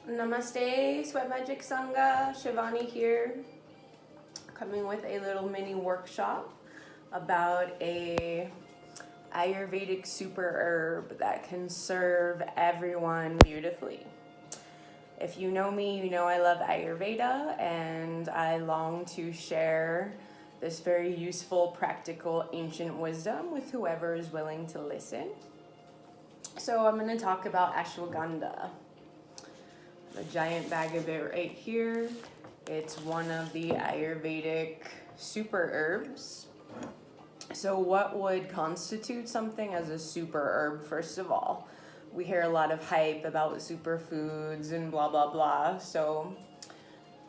Namaste, Sweat Magic Sangha. Shivani here, coming with a little mini workshop about a Ayurvedic super herb that can serve everyone beautifully. If you know me, you know I love Ayurveda, and I long to share this very useful, practical, ancient wisdom with whoever is willing to listen. So I'm going to talk about ashwagandha. A giant bag of it right here. It's one of the Ayurvedic super herbs. So what would constitute something as a super herb? First of all, we hear a lot of hype about superfoods and blah blah blah. So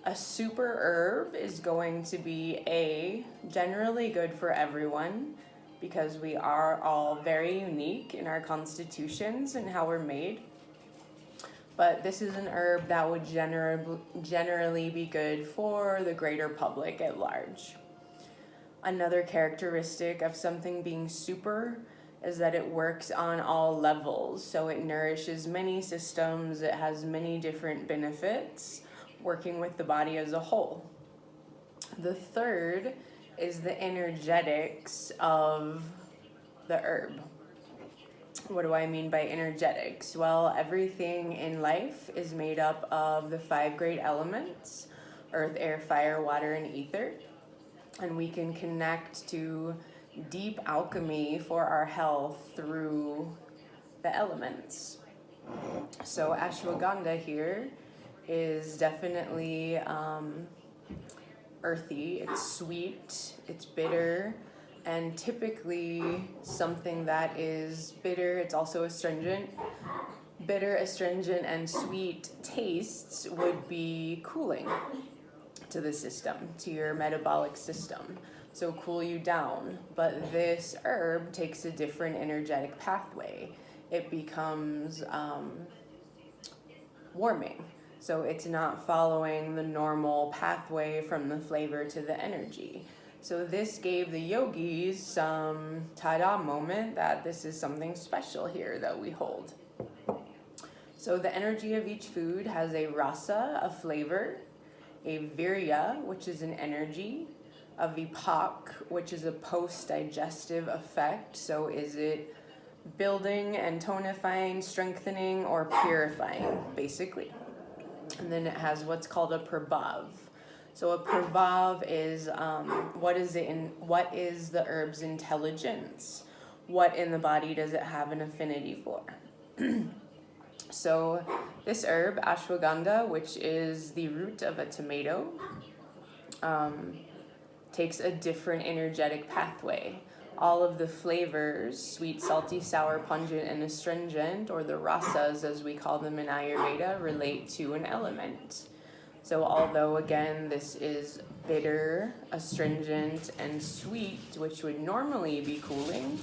a super herb is going to be generally good for everyone, because we are all very unique in our constitutions and how we're made. But this is an herb that would generally be good for the greater public at large. Another characteristic of something being super is that it works on all levels. So it nourishes many systems, it has many different benefits, working with the body as a whole. The third is the energetics of the herb. What do I mean by energetics? Well, everything in life is made up of the 5 great elements: earth, air, fire, water, and ether. And we can connect to deep alchemy for our health through the elements. So ashwagandha here is definitely earthy, it's sweet, it's bitter, and typically something that is bitter, it's also astringent. Bitter, astringent, and sweet tastes would be cooling to the system, to your metabolic system. So cool you down. But this herb takes a different energetic pathway. It becomes warming. So it's not following the normal pathway from the flavor to the energy. So this gave the yogis some ta-da moment that this is something special here that we hold. So the energy of each food has a rasa, a flavor, a virya, which is an energy, a vipak, which is a post-digestive effect. So is it building and tonifying, strengthening, or purifying, basically. And then it has what's called a prabhav. So a prabhav is what is the herb's intelligence? What in the body does it have an affinity for? So this herb, ashwagandha, which is the root of a tomato, takes a different energetic pathway. All of the flavors, sweet, salty, sour, pungent, and astringent, or the rasas as we call them in Ayurveda, relate to an element. So although, again, this is bitter, astringent, and sweet, which would normally be cooling,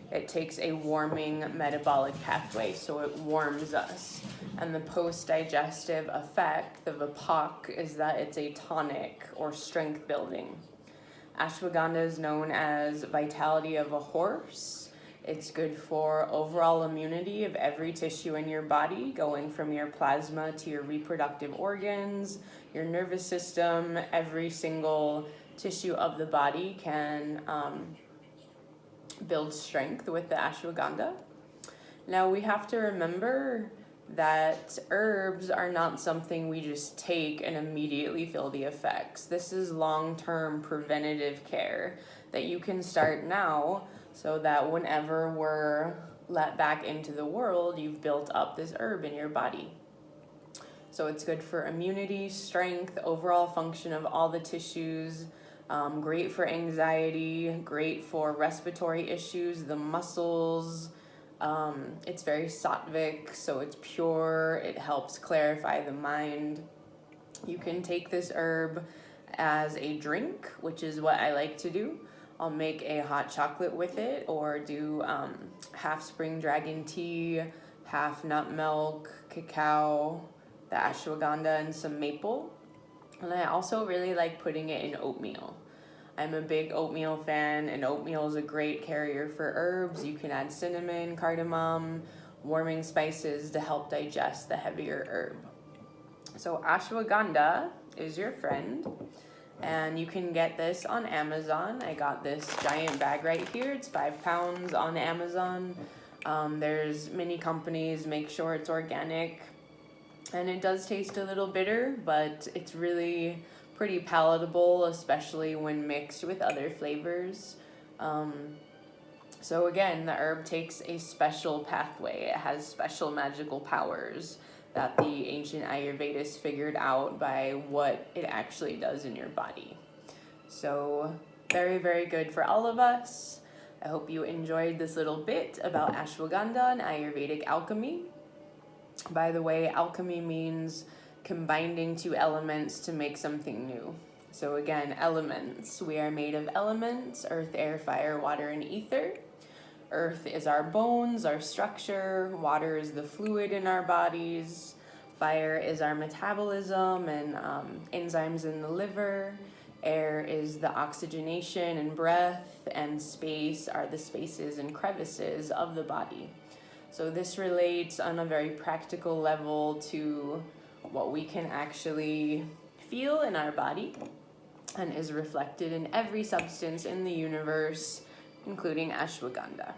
it takes a warming metabolic pathway, so it warms us. And the post-digestive effect, the vipak, is that it's a tonic or strength building. Ashwagandha is known as vitality of a horse. It's good for overall immunity of every tissue in your body, going from your plasma to your reproductive organs, your nervous system. Every single tissue of the body can build strength with the ashwagandha. Now we have to remember that herbs are not something we just take and immediately feel the effects. This is long-term preventative care that you can start now, so that whenever we're let back into the world, you've built up this herb in your body. So it's good for immunity, strength, overall function of all the tissues, great for anxiety, great for respiratory issues, the muscles. It's very sattvic, so it's pure, it helps clarify the mind. You can take this herb as a drink, which is what I like to do. I'll make a hot chocolate with it, or do half spring dragon tea, half nut milk, cacao, the ashwagandha, and some maple. And I also really like putting it in oatmeal. I'm a big oatmeal fan, and oatmeal is a great carrier for herbs. You can add cinnamon, cardamom, warming spices to help digest the heavier herb. So ashwagandha is your friend, and you can get this on Amazon. I got this giant bag right here. It's 5 pounds on Amazon. There's many companies, make sure it's organic. And it does taste a little bitter, but it's really pretty palatable, especially when mixed with other flavors. So again, the herb takes a special pathway. It has special magical powers that the ancient Ayurvedists figured out by what it actually does in your body. So very, very good for all of us. I hope you enjoyed this little bit about ashwagandha and Ayurvedic alchemy. By the way, alchemy means combining 2 elements to make something new. So again, elements. We are made of elements: earth, air, fire, water, and ether. Earth is our bones, our structure. Water is the fluid in our bodies. Fire is our metabolism and enzymes in the liver. Air is the oxygenation and breath. And space are the spaces and crevices of the body. So this relates on a very practical level to what we can actually feel in our body and is reflected in every substance in the universe, including ashwagandha.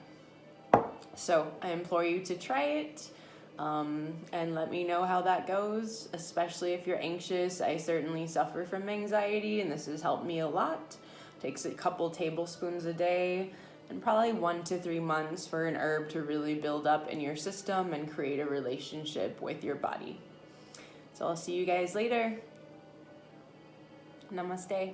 So I implore you to try it and let me know how that goes, especially if you're anxious. I certainly suffer from anxiety, and this has helped me a lot. Takes a couple tablespoons a day, and probably 1 to 3 months for an herb to really build up in your system and create a relationship with your body. So I'll see you guys later. Namaste.